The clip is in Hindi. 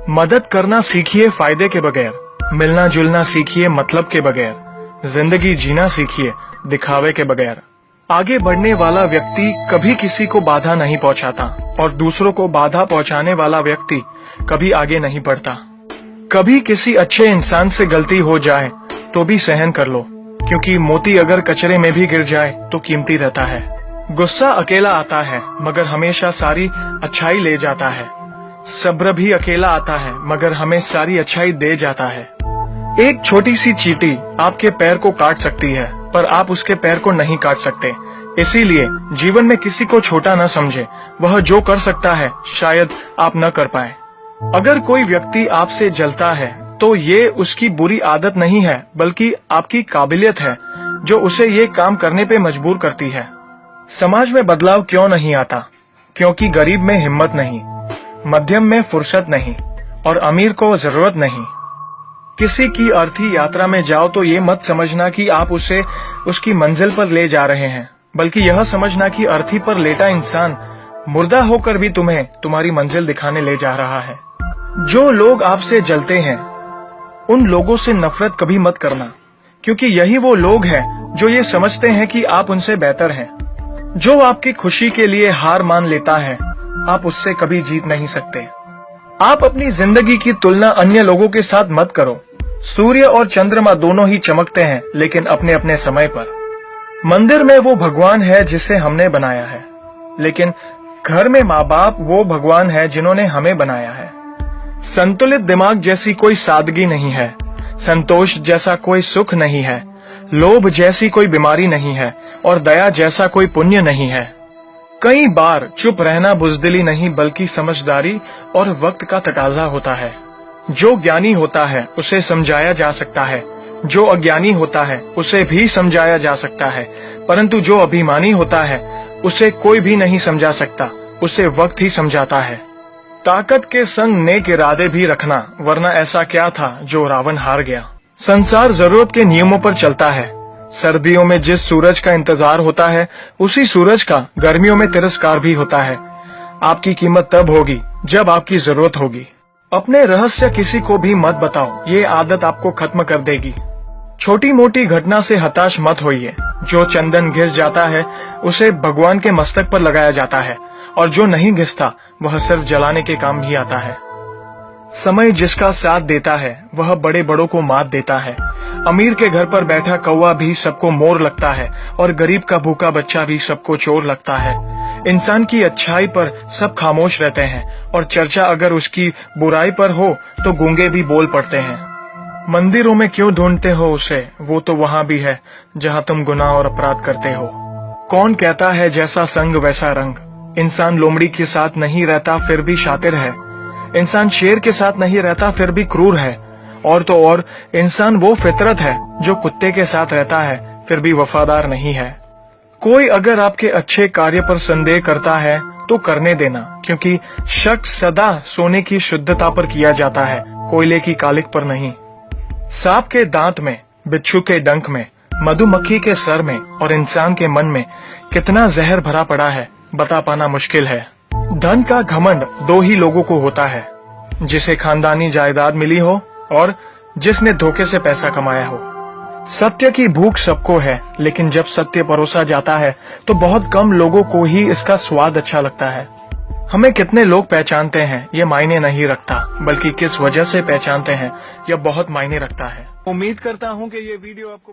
मदद करना सीखिए फायदे के बगैर, मिलना जुलना सीखिए मतलब के बगैर, जिंदगी जीना सीखिए दिखावे के बगैर। आगे बढ़ने वाला व्यक्ति कभी किसी को बाधा नहीं पहुंचाता और दूसरों को बाधा पहुंचाने वाला व्यक्ति कभी आगे नहीं बढ़ता। कभी किसी अच्छे इंसान से गलती हो जाए तो भी सहन कर लो, क्योंकि मोती अगर कचरे में भी गिर जाए तो कीमती रहता है। गुस्सा अकेला आता है मगर हमेशा सारी अच्छाई ले जाता है। सब्र भी अकेला आता है मगर हमें सारी अच्छाई दे जाता है। एक छोटी सी चींटी आपके पैर को काट सकती है पर आप उसके पैर को नहीं काट सकते। इसीलिए जीवन में किसी को छोटा न समझे। वह जो कर सकता है शायद आप न कर पाए। अगर कोई व्यक्ति आपसे जलता है तो ये उसकी बुरी आदत नहीं है बल्कि आपकी काबिलियत है जो उसे ये काम करने पे मजबूर करती है। समाज में बदलाव क्यों नहीं आता? क्योंकि गरीब में हिम्मत नहीं, मध्यम में फुर्सत नहीं और अमीर को जरूरत नहीं। किसी की अर्थी यात्रा में जाओ तो ये मत समझना कि आप उसे उसकी मंजिल पर ले जा रहे हैं, बल्कि यह समझना कि अर्थी पर लेटा इंसान मुर्दा होकर भी तुम्हें तुम्हारी मंजिल दिखाने ले जा रहा है। जो लोग आपसे जलते हैं उन लोगों से नफरत कभी मत करना, क्योंकि यही वो लोग हैं जो ये समझते हैं कि आप उनसे बेहतर हैं। जो आपकी खुशी के लिए हार मान लेता है आप उससे कभी जीत नहीं सकते। आप अपनी जिंदगी की तुलना अन्य लोगों के साथ मत करो। सूर्य और चंद्रमा दोनों ही चमकते हैं लेकिन अपने अपने समय पर। मंदिर में वो भगवान है जिसे हमने बनाया है, लेकिन घर में माँ बाप वो भगवान है जिन्होंने हमें बनाया है। संतुलित दिमाग जैसी कोई सादगी नहीं है, संतोष जैसा कोई सुख नहीं है, लोभ जैसी कोई बीमारी नहीं है और दया जैसा कोई पुण्य नहीं है। कई बार चुप रहना बुजदिली नहीं बल्कि समझदारी और वक्त का तकाजा होता है। जो ज्ञानी होता है उसे समझाया जा सकता है, जो अज्ञानी होता है उसे भी समझाया जा सकता है, परंतु जो अभिमानी होता है उसे कोई भी नहीं समझा सकता, उसे वक्त ही समझाता है। ताकत के संग नेक इरादे भी रखना, वरना ऐसा क्या था जो रावण हार गया। संसार जरूरत के नियमों पर चलता है। सर्दियों में जिस सूरज का इंतजार होता है उसी सूरज का गर्मियों में तिरस्कार भी होता है। आपकी कीमत तब होगी जब आपकी जरूरत होगी। अपने रहस्य किसी को भी मत बताओ, ये आदत आपको खत्म कर देगी। छोटी मोटी घटना से हताश मत होइए। जो चंदन घिस जाता है उसे भगवान के मस्तक पर लगाया जाता है और जो नहीं घिसता वह सिर्फ जलाने के काम भी आता है। समय जिसका साथ देता है वह बड़े बड़ों को मात देता है। अमीर के घर पर बैठा कौवा भी सबको मोर लगता है और गरीब का भूखा बच्चा भी सबको चोर लगता है। इंसान की अच्छाई पर सब खामोश रहते हैं और चर्चा अगर उसकी बुराई पर हो तो गूंगे भी बोल पड़ते हैं। मंदिरों में क्यों ढूंढते हो उसे, वो तो वहां भी है जहां तुम गुनाह और अपराध करते हो। कौन कहता है जैसा संग वैसा रंग? इंसान लोमड़ी के साथ नहीं रहता फिर भी शातिर है। इंसान शेर के साथ नहीं रहता फिर भी क्रूर है। और तो और इंसान वो फितरत है जो कुत्ते के साथ रहता है फिर भी वफादार नहीं है। कोई अगर आपके अच्छे कार्य पर संदेह करता है तो करने देना, क्योंकि शक सदा सोने की शुद्धता पर किया जाता है, कोयले की कालिक पर नहीं। सांप के दांत में, बिच्छू के डंक में, मधुमक्खी के सर में और इंसान के मन में कितना जहर भरा पड़ा है बता पाना मुश्किल है। धन का घमंड दो ही लोगों को होता है, जिसे खानदानी जायदाद मिली हो और जिसने धोखे से पैसा कमाया हो। सत्य की भूख सबको है, लेकिन जब सत्य परोसा जाता है तो बहुत कम लोगों को ही इसका स्वाद अच्छा लगता है। हमें कितने लोग पहचानते हैं ये मायने नहीं रखता, बल्कि किस वजह से पहचानते हैं यह बहुत मायने रखता है। उम्मीद करता हूँ कि ये वीडियो आपको